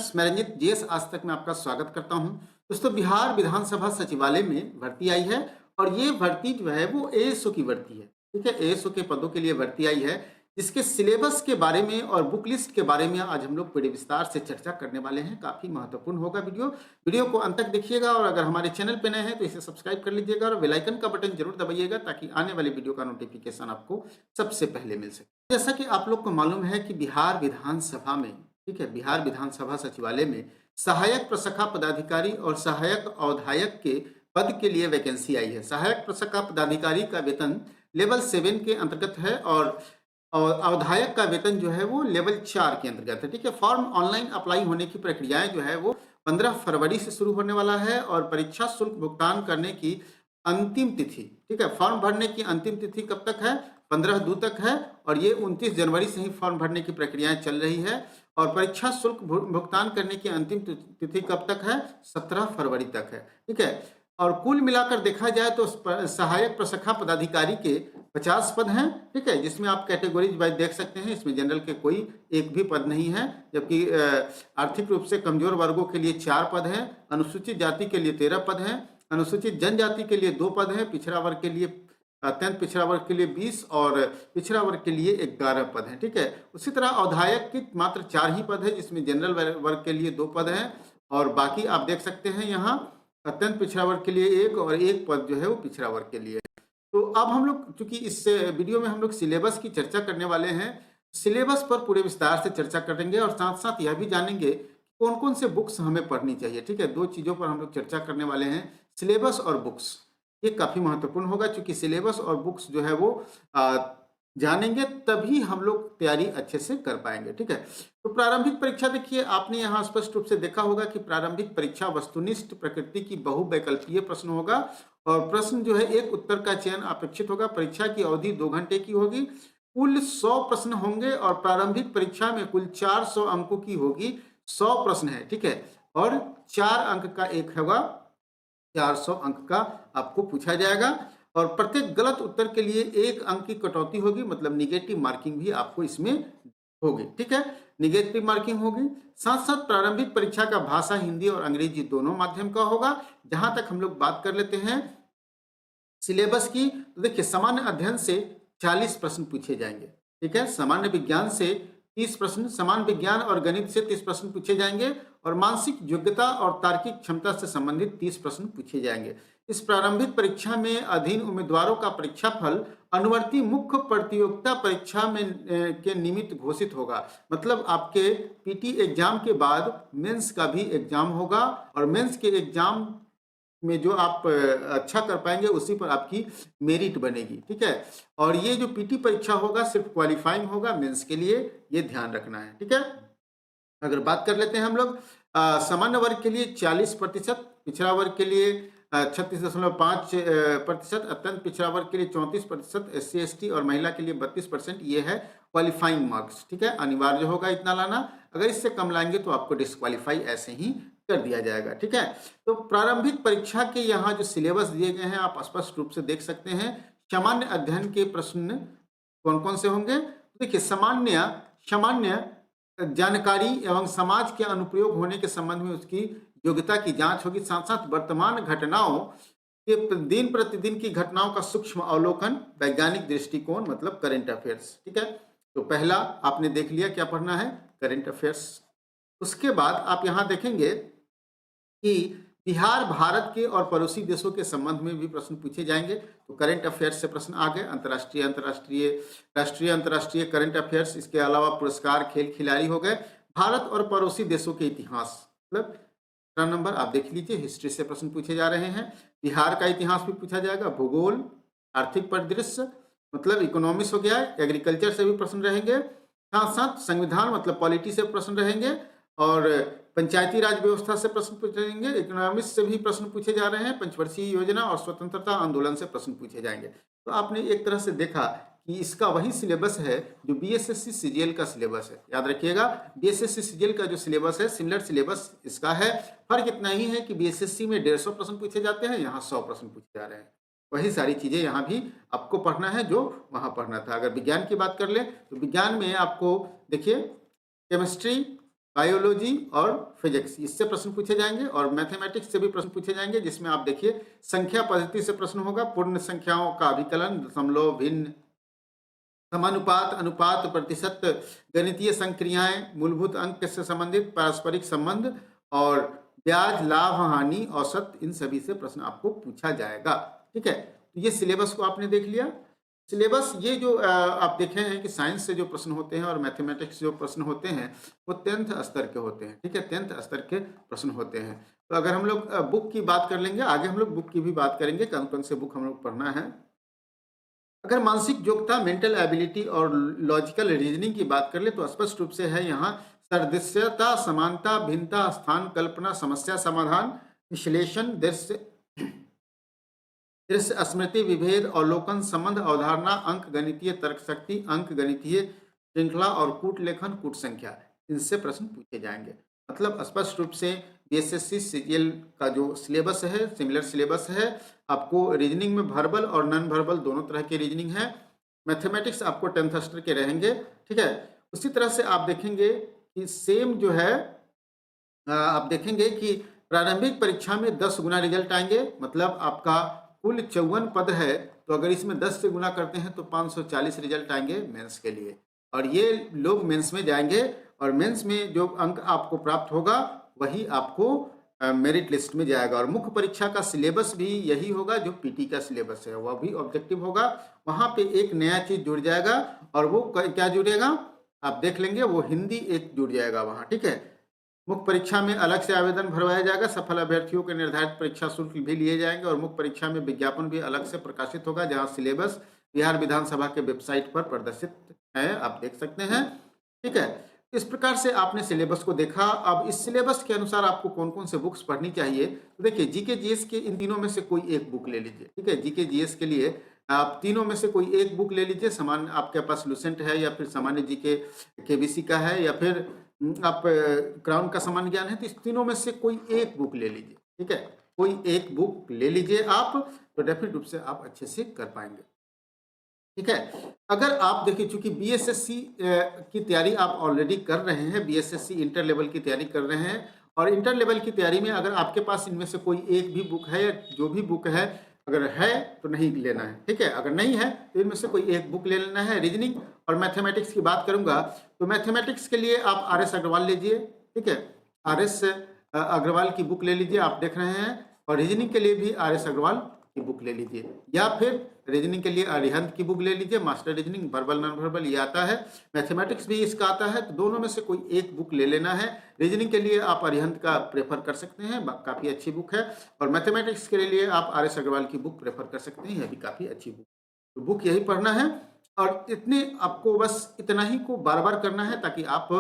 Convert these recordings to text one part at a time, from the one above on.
Friends, मैं Ranjit GS आज तक में आपका स्वागत करता हूं। दोस्तों, बिहार विधानसभा सचिवालय में भर्ती आई है और ये भर्ती जो है वो एएसओ की भर्ती है। ठीक है, एएसओ के पदों के लिए भर्ती आई है, जिसके सिलेबस के बारे में और बुक लिस्ट के बारे में आज हम लोग बड़े विस्तार से चर्चा करने वाले हैं। काफी महत्वपूर्ण होगा वीडियो को अंत तक देखिएगा और अगर हमारे चैनल पे नए हैं तो इसे सब्सक्राइब कर लीजिएगा और बेल आइकन का बटन जरूर दबाइएगा ताकि आने वाले वीडियो का नोटिफिकेशन आपको सबसे पहले मिल सके। जैसा कि आप लोग को मालूम है कि बिहार विधानसभा में, ठीक है, बिहार विधानसभा सचिवालय में सहायक प्रशाखा पदाधिकारी और सहायक अवधायक के पद के लिए वैकेंसी आई है। सहायक प्रशाखा पदाधिकारी का वेतन लेवल 7 के अंतर्गत है और अवधायक का वेतन जो है वो लेवल 4 के अंतर्गत है। ठीक है, फॉर्म ऑनलाइन अप्लाई होने की प्रक्रियाएं जो है वो 15 फरवरी से शुरू होने वाला है और परीक्षा शुल्क भुगतान करने की अंतिम तिथि, ठीक है, फॉर्म भरने की अंतिम तिथि कब तक है? 15/2 तक है और ये 29 जनवरी से ही फॉर्म भरने की प्रक्रियाएं चल रही है और परीक्षा शुल्क भुगतान करने की अंतिम तिथि कब तक है? 17 फरवरी तक है। ठीक है, और कुल मिलाकर देखा जाए तो सहायक प्रशाखा पदाधिकारी के 50 पद हैं। ठीक है, जिसमें आप कैटेगरीज वाइज देख सकते हैं, इसमें जनरल के कोई एक भी पद नहीं है, जबकि आर्थिक रूप से कमजोर वर्गों के लिए 4 पद हैं, अनुसूचित जाति के लिए 13 पद हैं, अनुसूचित जनजाति के लिए 2 पद हैं, पिछड़ा वर्ग के लिए अत्यंत पिछड़ा वर्ग के लिए 20 और पिछड़ा वर्ग के लिए 11 पद हैं। ठीक है, उसी तरह अवधायक की मात्र 4 ही पद है, जिसमें जनरल वर्ग के लिए 2 पद हैं और बाकी आप देख सकते हैं यहाँ अत्यंत पिछड़ा वर्ग के लिए 1 और 1 पद जो है वो पिछड़ा वर्ग के लिए। तो अब हम लोग चूंकि इस वीडियो में हम लोग सिलेबस की चर्चा करने वाले हैं, सिलेबस पर पूरे विस्तार से चर्चा करेंगे और साथ साथ यह भी जानेंगे कौन कौन से बुक्स हमें पढ़नी चाहिए। ठीक है, 2 चीज़ों पर हम लोग चर्चा करने वाले हैं, सिलेबस और बुक्स। ये काफ़ी महत्वपूर्ण होगा क्योंकि सिलेबस और बुक्स जो है वो जानेंगे तभी हम लोग तैयारी अच्छे से कर पाएंगे। ठीक है, तो प्रारंभिक परीक्षा देखिए, आपने यहाँ स्पष्ट रूप से देखा होगा कि प्रारंभिक परीक्षा वस्तुनिष्ठ प्रकृति की बहुवैकल्पीय प्रश्न होगा और प्रश्न जो है एक उत्तर का चयन अपेक्षित होगा। परीक्षा की अवधि 2 घंटे की होगी, कुल 100 प्रश्न होंगे और प्रारंभिक परीक्षा में कुल 400 अंकों की होगी। 100 प्रश्न है, ठीक है, और 4 अंक का एक होगा, 400 अंक का आपको पूछा जाएगा और प्रत्येक गलत उत्तर के लिए 1 अंक की कटौती होगी, मतलब निगेटिव मार्किंग भी आपको इसमें होगी। ठीक है, निगेटिव मार्किंग होगी। साथ साथ प्रारंभिक परीक्षा का भाषा हिंदी और अंग्रेजी दोनों माध्यम का होगा। जहां तक हम लोग बात कर लेते हैं सिलेबस की, तो देखिए सामान्य अध्ययन से 40 प्रश्न पूछे जाएंगे। ठीक है, सामान्य विज्ञान से 30 प्रश्न, सामान्य विज्ञान और गणित से 30 प्रश्न पूछे जाएंगे और मानसिक योग्यता और तार्किक क्षमता से संबंधित 30 प्रश्न पूछे जाएंगे। इस प्रारंभिक परीक्षा में अधीन उम्मीदवारों का परीक्षाफल अनुवर्ती मुख्य प्रतियोगिता परीक्षा में के निमित्त घोषित होगा। मतलब आपके पीटी एग्जाम के बाद मेंस का भी एग्जाम होगा और मेंस के एग्जाम में जो आप अच्छा कर पाएंगे उसी पर आपकी मेरिट बनेगी। ठीक है, और ये जो पीटी परीक्षा होगा सिर्फ क्वालिफाइंग होगा, मेंस के लिए ये ध्यान रखना है। ठीक है, अगर बात कर लेते हैं हम लोग सामान्य वर्ग के लिए 40%, पिछड़ा वर्ग के लिए 36.5%, अत्यंत पिछड़ा वर्ग के लिए 34%, SC ST और महिला के लिए 32%, ये है क्वालिफाइंग मार्क्स। ठीक है, अनिवार्य होगा इतना लाना, अगर इससे कम लाएंगे तो आपको डिस्क्वालीफाई ऐसे ही कर दिया जाएगा। ठीक है, तो प्रारंभिक परीक्षा के यहाँ जो सिलेबस दिए गए हैं आप स्पष्ट रूप से देख सकते हैं। सामान्य अध्ययन के प्रश्न कौन कौन से होंगे? देखिए, सामान्य जानकारी एवं समाज के अनुप्रयोग होने के संबंध में उसकी योग्यता की जांच होगी। साथ साथ वर्तमान घटनाओं के दिन प्रतिदिन की घटनाओं का सूक्ष्म अवलोकन, वैज्ञानिक दृष्टिकोण, मतलब करंट अफेयर्स। ठीक है, तो पहला आपने देख लिया क्या पढ़ना है, करंट अफेयर्स। उसके बाद आप यहाँ देखेंगे कि बिहार भारत के और पड़ोसी देशों के संबंध में भी प्रश्न पूछे जाएंगे। तो करंट अफेयर्स से प्रश्न आ गए, राष्ट्रीय अंतर्राष्ट्रीय करंट अफेयर्स। इसके अलावा पुरस्कार, खेल खिलाड़ी हो गए। भारत और पड़ोसी देशों के इतिहास, मतलब नंबर आप देख लीजिए, हिस्ट्री से प्रश्न पूछे जा रहे हैं। बिहार का इतिहास भी पूछा जाएगा, भूगोल, आर्थिक परिदृश्य, मतलब इकोनॉमिक्स हो गया, एग्रीकल्चर से भी प्रश्न रहेंगे। साथ साथ संविधान मतलब पॉलिटी से प्रश्न रहेंगे और पंचायती राज व्यवस्था से प्रश्न पूछेंगे। इकोनॉमिक्स से भी प्रश्न पूछे जा रहे हैं। पंचवर्षीय योजना और स्वतंत्रता आंदोलन से प्रश्न पूछे जाएंगे। तो आपने एक तरह से देखा कि इसका वही सिलेबस है जो बीएसएससी सीजीएल का सिलेबस है। याद रखिएगा, बीएसएससी सीजीएल का जो सिलेबस है सिमिलर सिलेबस इसका है। फर्क इतना ही है कि बीएसएससी में 150 प्रश्न पूछे जाते हैं, यहाँ 100 प्रश्न पूछे जा रहे हैं। वही सारी चीजें यहाँ भी आपको पढ़ना है जो वहाँ पढ़ना था। अगर विज्ञान की बात कर ले तो विज्ञान में आपको देखिए केमिस्ट्री, बायोलॉजी और फिजिक्स, इससे प्रश्न पूछे जाएंगे। और मैथमेटिक्स से भी प्रश्न पूछे जाएंगे, जिसमें आप देखिए संख्या पद्धति से प्रश्न होगा, पूर्ण संख्याओं का अभिकलन, दशमलव, भिन्न, समानुपात, अनुपात, प्रतिशत, गणितीय संक्रियाएं, मूलभूत अंक से संबंधित, पारस्परिक संबंध और ब्याज, लाभ, हानि, औसत, इन सभी से प्रश्न आपको पूछा जाएगा। ठीक है, तो ये सिलेबस को आपने देख लिया। सिलेबस ये जो आप देखे हैं कि साइंस से जो प्रश्न होते हैं और मैथमेटिक्स जो प्रश्न होते हैं वो 10th स्तर के होते हैं। ठीक है, 10th स्तर के प्रश्न होते हैं। तो अगर हम लोग बुक की बात कर लेंगे, आगे हम लोग बुक की भी बात करेंगे, कौन कौन से बुक हम लोग पढ़ना है। अगर मानसिक योग्यता, मेंटल एबिलिटी और लॉजिकल रीजनिंग की बात कर ले तो स्पष्ट रूप से है यहाँ सदृश्यता, समानता, भिन्नता, स्थान कल्पना, समस्या समाधान, विश्लेषण, दृश्य दृश्य स्मृति, विभेद, अवलोकन, संबंध, अवधारणा, अंक गणितीय तर्क शक्ति, अंक गणितीय श्रृंखला और कूट लेखन, कूट संख्या, इनसे प्रश्न पूछे जाएंगे। मतलब स्पष्ट रूप से बीएसएससी सीजीएल का जो सिलेबस है सिमिलर सिलेबस है। आपको रीजनिंग में वर्बल और नॉन वर्बल दोनों तरह के रीजनिंग है। मैथमेटिक्स आपको 10th स्तर के रहेंगे। ठीक है, उसी तरह से आप देखेंगे कि सेम जो है आप देखेंगे कि प्रारंभिक परीक्षा में 10 गुना रिजल्ट आएंगे। मतलब आपका कुल 54 पद है, तो अगर इसमें 10 से गुना करते हैं तो 540 रिजल्ट आएंगे मेंस के लिए। और ये लोग मेंस में जाएंगे और मेंस में जो अंक आपको प्राप्त होगा वही आपको मेरिट लिस्ट में जाएगा। और मुख्य परीक्षा का सिलेबस भी यही होगा जो पीटी का सिलेबस है, वह भी ऑब्जेक्टिव होगा। वहाँ पे एक नया चीज जुड़ जाएगा, और वो क्या जुड़ेगा आप देख लेंगे, वो हिंदी एक जुड़ जाएगा वहाँ। ठीक है, मुख्य परीक्षा में अलग से आवेदन भरवाया जाएगा, सफल अभ्यर्थियों के निर्धारित परीक्षा शुल्क भी लिए जाएंगे, और मुख्य परीक्षा में विज्ञापन भी अलग से प्रकाशित होगा, जहां सिलेबस बिहार विधानसभा के वेबसाइट पर प्रदर्शित है, आप देख सकते हैं। ठीक है, इस प्रकार से आपने सिलेबस को देखा। अब इस सिलेबस के अनुसार आपको कौन कौन से बुक्स पढ़नी चाहिए, तो देखिए जीके जीएस के इन तीनों में से कोई एक बुक ले लीजिए। ठीक है, जीके जीएस के लिए आप तीनों में से कोई एक बुक ले लीजिए। सामान्य आपके पास लुसेंट है, या फिर सामान्य जीके केबीसी का है, या फिर आप क्राउन का सामान्य ज्ञान है, तो इस तीनों में से कोई एक बुक ले लीजिए। ठीक है, कोई एक बुक ले लीजिए आप, तो डेफिनेट रूप से आप अच्छे से कर पाएंगे। ठीक है, अगर आप देखिए चूंकि बीएसएससी की तैयारी आप ऑलरेडी कर रहे हैं, बीएसएससी इंटर लेवल की तैयारी कर रहे हैं, और इंटर लेवल की तैयारी में अगर आपके पास इनमें से कोई एक भी बुक है, या जो भी बुक है अगर है तो नहीं लेना है। ठीक है, अगर नहीं है तो इनमें से कोई एक बुक ले लेना है। रीजनिंग और मैथमेटिक्स की बात करूंगा तो मैथमेटिक्स के लिए आप आर.एस. अग्रवाल लीजिए। ठीक है, आर.एस. अग्रवाल की बुक ले लीजिए, आप देख रहे हैं। और रीजनिंग के लिए भी आर.एस. अग्रवाल की बुक ले लीजिए, या फिर रीजनिंग के लिए अरिहंत की बुक ले लीजिए, master reasoning, verbal non verbal ये आता है। मैथमेटिक्स भी इसका आता है, तो दोनों में से कोई एक बुक ले लेना है। रीजनिंग के लिए आप अरिहंत का प्रेफर कर सकते हैं, काफ़ी अच्छी बुक है। और मैथमेटिक्स के लिए आप आर.एस. अग्रवाल की बुक प्रेफर कर सकते हैं, यह भी काफ़ी अच्छी बुक। तो बुक यही पढ़ना है, और इतने आपको बस इतना ही को बार बार करना है ताकि आप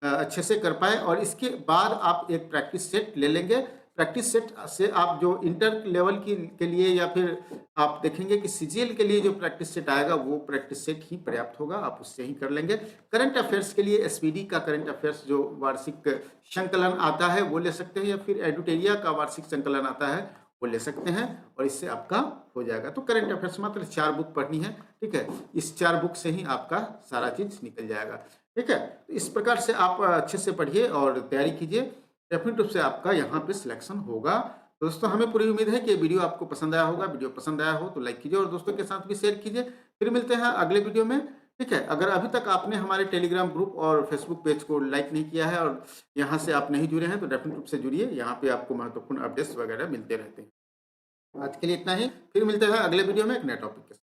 अच्छे से कर पाए। और इसके बाद आप एक प्रैक्टिस सेट ले लेंगे। प्रैक्टिस सेट से आप जो इंटर लेवल की के लिए, या फिर आप देखेंगे कि सीजीएल के लिए जो प्रैक्टिस सेट आएगा वो प्रैक्टिस सेट ही पर्याप्त होगा, आप उससे ही कर लेंगे। करंट अफेयर्स के लिए एसपीडी का करंट अफेयर्स जो वार्षिक संकलन आता है वो ले सकते हैं, या फिर एडुटेरिया का वार्षिक संकलन आता है वो ले सकते हैं, और इससे आपका हो जाएगा। तो करंट अफेयर्स मात्र 4 बुक पढ़नी है। ठीक है, इस 4 बुक से ही आपका सारा चीज निकल जाएगा। ठीक है, तो इस प्रकार से आप अच्छे से पढ़िए और तैयारी कीजिए, डेफिनेट रूप से आपका यहाँ पे सिलेक्शन होगा। तो दोस्तों हमें पूरी उम्मीद है कि वीडियो आपको पसंद आया होगा। वीडियो पसंद आया हो तो लाइक कीजिए, और दोस्तों के साथ भी शेयर कीजिए। फिर मिलते हैं अगले वीडियो में। ठीक है, अगर अभी तक आपने हमारे टेलीग्राम ग्रुप और फेसबुक पेज को लाइक नहीं किया है और यहाँ से आप नहीं जुड़े हैं, तो डेफिनेट रूप से जुड़िए। यहाँ पे आपको महत्वपूर्ण अपडेट्स वगैरह मिलते रहते हैं। आज के लिए इतना ही, फिर मिलते हैं अगले वीडियो में एक नए टॉपिक के साथ।